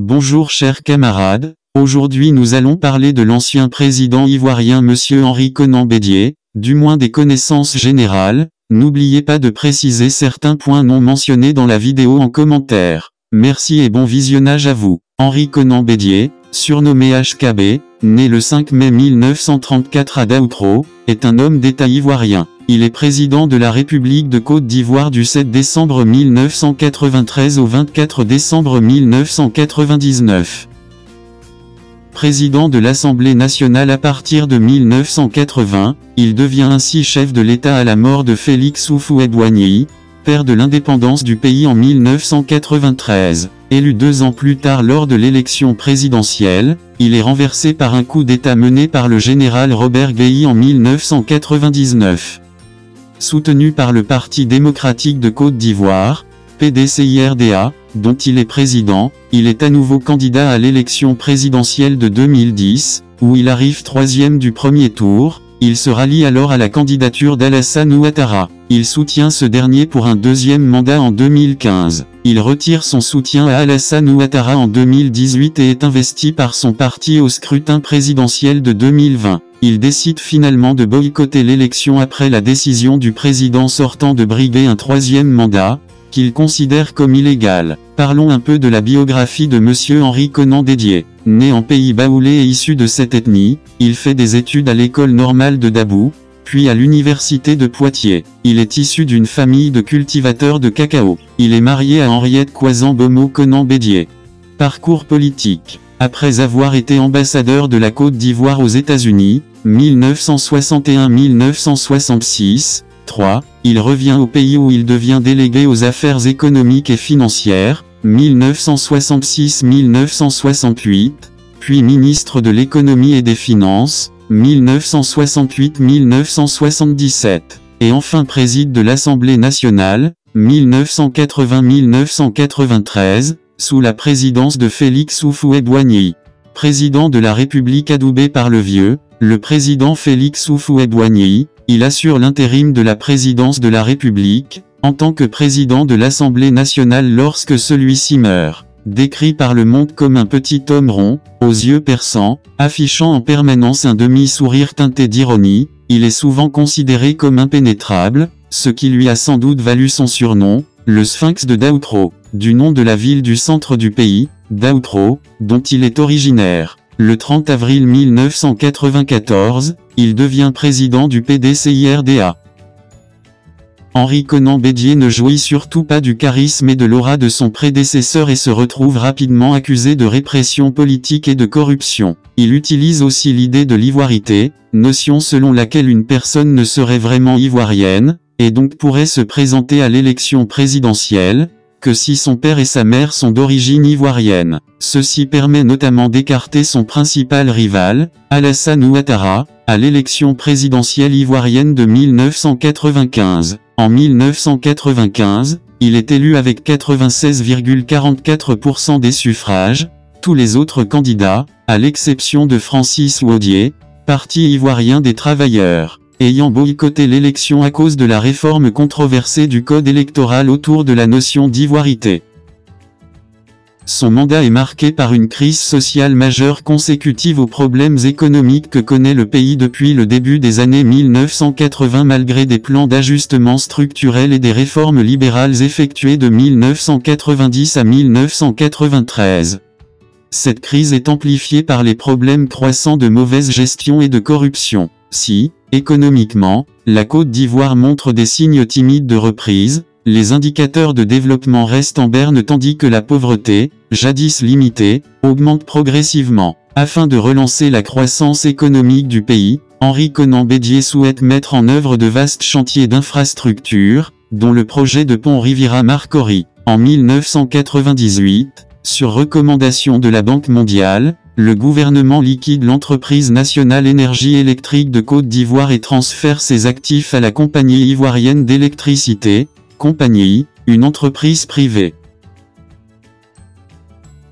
Bonjour chers camarades, aujourd'hui nous allons parler de l'ancien président ivoirien Monsieur Henri Konan Bédié, du moins des connaissances générales. N'oubliez pas de préciser certains points non mentionnés dans la vidéo en commentaire. Merci et bon visionnage à vous. Henri Konan Bédié, surnommé HKB, né le 5 mai 1934 à Daoutro, est un homme d'État ivoirien. Il est président de la République de Côte d'Ivoire du 7 décembre 1993 au 24 décembre 1999. Président de l'Assemblée nationale à partir de 1980, il devient ainsi chef de l'État à la mort de Félix Houphouët-Boigny, père de l'indépendance du pays en 1993. Élu 2 ans plus tard lors de l'élection présidentielle, il est renversé par un coup d'État mené par le général Robert Guéhi en 1999. Soutenu par le Parti démocratique de Côte d'Ivoire, PDCIRDA, dont il est président, il est à nouveau candidat à l'élection présidentielle de 2010, où il arrive 3e du premier tour. Il se rallie alors à la candidature d'Alassane Ouattara. Il soutient ce dernier pour un 2e mandat en 2015. Il retire son soutien à Alassane Ouattara en 2018 et est investi par son parti au scrutin présidentiel de 2020. Il décide finalement de boycotter l'élection après la décision du président sortant de briguer un 3e mandat, qu'il considère comme illégal. Parlons un peu de la biographie de Monsieur Henri Konan Bédié. Né en pays baoulé et issu de cette ethnie, il fait des études à l'école normale de Dabou, puis à l'université de Poitiers. Il est issu d'une famille de cultivateurs de cacao. Il est marié à Henriette Kwazan Bomo Konan Bédié. Parcours politique. Après avoir été ambassadeur de la Côte d'Ivoire aux États-Unis, 1961-1966, il revient au pays où il devient délégué aux affaires économiques et financières, 1966-1968, puis ministre de l'économie et des finances, 1968-1977, et enfin préside de l'Assemblée nationale, 1980-1993, sous la présidence de Félix Houphouët-Boigny. Président de la République adoubé par le vieux, le président Félix Houphouët-Boigny, il assure l'intérim de la présidence de la République, en tant que président de l'Assemblée nationale lorsque celui-ci meurt. Décrit par le monde comme un petit homme rond, aux yeux perçants, affichant en permanence un demi-sourire teinté d'ironie, il est souvent considéré comme impénétrable, ce qui lui a sans doute valu son surnom, le Sphinx de Daoutro, du nom de la ville du centre du pays, Daoutro, dont il est originaire. Le 30 avril 1994, il devient président du PDCIRDA. Henri Konan Bédié ne jouit surtout pas du charisme et de l'aura de son prédécesseur et se retrouve rapidement accusé de répression politique et de corruption. Il utilise aussi l'idée de l'ivoirité, notion selon laquelle une personne ne serait vraiment ivoirienne, et donc pourrait se présenter à l'élection présidentielle, que si son père et sa mère sont d'origine ivoirienne. Ceci permet notamment d'écarter son principal rival, Alassane Ouattara, à l'élection présidentielle ivoirienne de 1995. En 1995, il est élu avec 96,44% des suffrages. Tous les autres candidats, à l'exception de Francis Wodié, Parti ivoirien des travailleurs, ayant boycotté l'élection à cause de la réforme controversée du code électoral autour de la notion d'ivoirité. Son mandat est marqué par une crise sociale majeure consécutive aux problèmes économiques que connaît le pays depuis le début des années 1980 malgré des plans d'ajustement structurel et des réformes libérales effectuées de 1990 à 1993. Cette crise est amplifiée par les problèmes croissants de mauvaise gestion et de corruption. Si, économiquement, la Côte d'Ivoire montre des signes timides de reprise, les indicateurs de développement restent en berne tandis que la pauvreté, jadis limitée, augmente progressivement. Afin de relancer la croissance économique du pays, Henri Konan Bédié souhaite mettre en œuvre de vastes chantiers d'infrastructures, dont le projet de pont Riviera-Marcory. En 1998, sur recommandation de la Banque mondiale, le gouvernement liquide l'entreprise nationale énergie électrique de Côte d'Ivoire et transfère ses actifs à la compagnie ivoirienne d'électricité, Compagnie, une entreprise privée.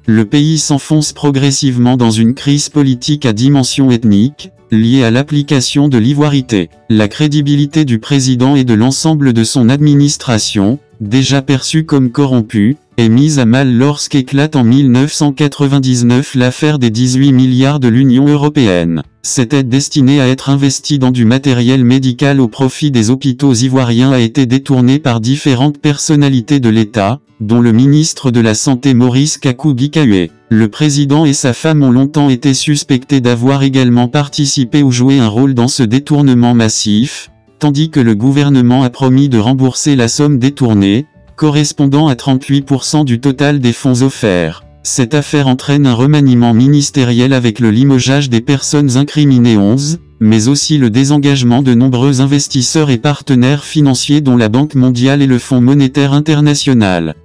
Le pays s'enfonce progressivement dans une crise politique à dimension ethnique, liée à l'application de l'ivoirité. La crédibilité du président et de l'ensemble de son administration, déjà perçue comme corrompue, est mise à mal lorsqu'éclate en 1999 l'affaire des 18 milliards de l'Union européenne. Cette aide destinée à être investie dans du matériel médical au profit des hôpitaux ivoiriens a été détournée par différentes personnalités de l'État, dont le ministre de la Santé Maurice Kakou-Gikawe. Le président et sa femme ont longtemps été suspectés d'avoir également participé ou joué un rôle dans ce détournement massif, tandis que le gouvernement a promis de rembourser la somme détournée, correspondant à 38% du total des fonds offerts. Cette affaire entraîne un remaniement ministériel avec le limogeage des personnes incriminées 11, mais aussi le désengagement de nombreux investisseurs et partenaires financiers dont la Banque mondiale et le Fonds monétaire international.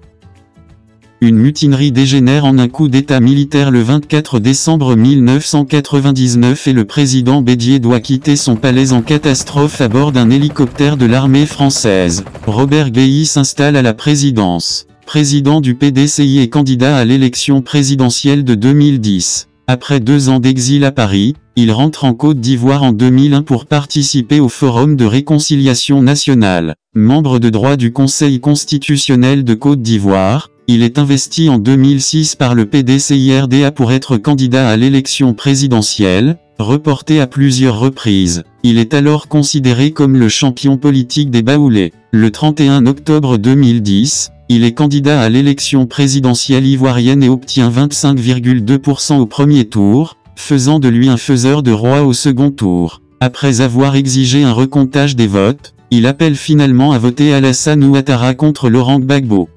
Une mutinerie dégénère en un coup d'État militaire le 24 décembre 1999 et le président Bédié doit quitter son palais en catastrophe à bord d'un hélicoptère de l'armée française. Robert Guéhi s'installe à la présidence. Président du PDCI et candidat à l'élection présidentielle de 2010. Après 2 ans d'exil à Paris, il rentre en Côte d'Ivoire en 2001 pour participer au Forum de réconciliation nationale. Membre de droit du Conseil constitutionnel de Côte d'Ivoire, il est investi en 2006 par le PDCI-RDA pour être candidat à l'élection présidentielle, reporté à plusieurs reprises. Il est alors considéré comme le champion politique des Baoulés. Le 31 octobre 2010, il est candidat à l'élection présidentielle ivoirienne et obtient 25,2% au premier tour, faisant de lui un faiseur de roi au second tour. Après avoir exigé un recomptage des votes, il appelle finalement à voter Alassane Ouattara contre Laurent Gbagbo.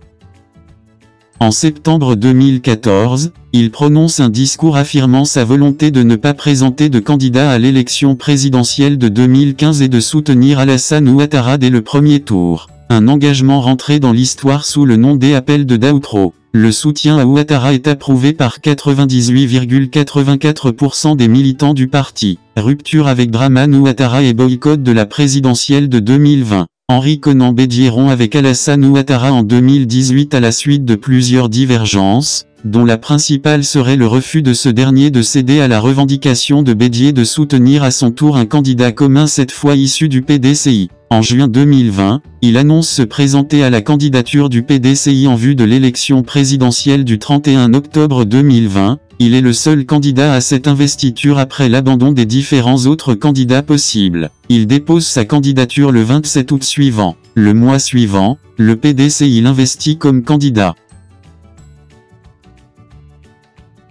En septembre 2014, il prononce un discours affirmant sa volonté de ne pas présenter de candidat à l'élection présidentielle de 2015 et de soutenir Alassane Ouattara dès le premier tour. Un engagement rentré dans l'histoire sous le nom des appels de Daoutro. Le soutien à Ouattara est approuvé par 98,84% des militants du parti. Rupture avec Dramane Ouattara et boycott de la présidentielle de 2020. Henri Konan Bédié rompt avec Alassane Ouattara en 2018 à la suite de plusieurs divergences, dont la principale serait le refus de ce dernier de céder à la revendication de Bédié de soutenir à son tour un candidat commun cette fois issu du PDCI. En juin 2020, il annonce se présenter à la candidature du PDCI en vue de l'élection présidentielle du 31 octobre 2020. Il est le seul candidat à cette investiture après l'abandon des différents autres candidats possibles. Il dépose sa candidature le 27 août suivant. Le mois suivant, le PDCI l'investit comme candidat.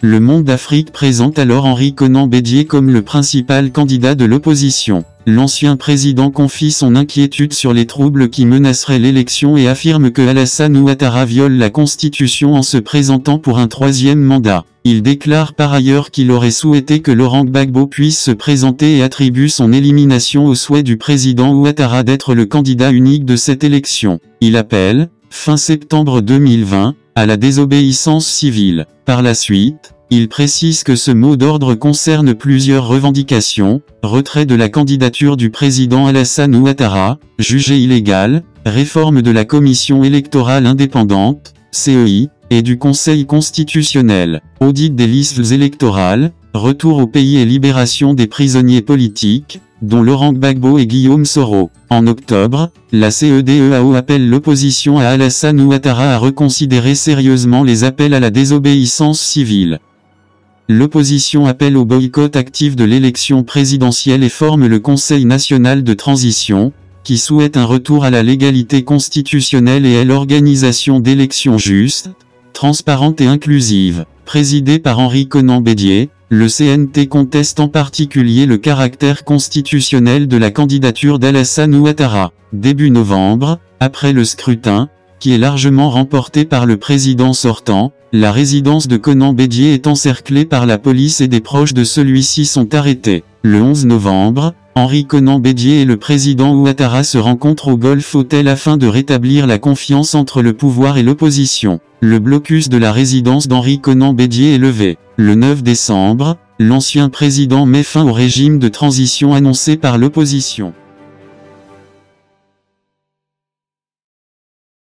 Le Monde d'Afrique présente alors Henri Konan Bédié comme le principal candidat de l'opposition. L'ancien président confie son inquiétude sur les troubles qui menaceraient l'élection et affirme que Alassane Ouattara viole la Constitution en se présentant pour un 3e mandat. Il déclare par ailleurs qu'il aurait souhaité que Laurent Gbagbo puisse se présenter et attribue son élimination au souhait du président Ouattara d'être le candidat unique de cette élection. Il appelle, fin septembre 2020, à la désobéissance civile. Par la suite, il précise que ce mot d'ordre concerne plusieurs revendications, retrait de la candidature du président Alassane Ouattara, jugé illégal, réforme de la commission électorale indépendante, CEI, et du Conseil constitutionnel, audit des listes électorales, retour au pays et libération des prisonniers politiques, dont Laurent Gbagbo et Guillaume Soro. En octobre, la CEDEAO appelle l'opposition à Alassane Ouattara à reconsidérer sérieusement les appels à la désobéissance civile. L'opposition appelle au boycott actif de l'élection présidentielle et forme le Conseil national de transition, qui souhaite un retour à la légalité constitutionnelle et à l'organisation d'élections justes, transparentes et inclusives. Présidé par Henri Konan Bédié, le CNT conteste en particulier le caractère constitutionnel de la candidature d'Alassane Ouattara. Début novembre, après le scrutin, qui est largement remporté par le président sortant, la résidence de Konan Bédié est encerclée par la police et des proches de celui-ci sont arrêtés. Le 11 novembre, Henri Konan Bédié et le président Ouattara se rencontrent au Golf Hotel afin de rétablir la confiance entre le pouvoir et l'opposition. Le blocus de la résidence d'Henri Konan Bédié est levé. Le 9 décembre, l'ancien président met fin au régime de transition annoncé par l'opposition.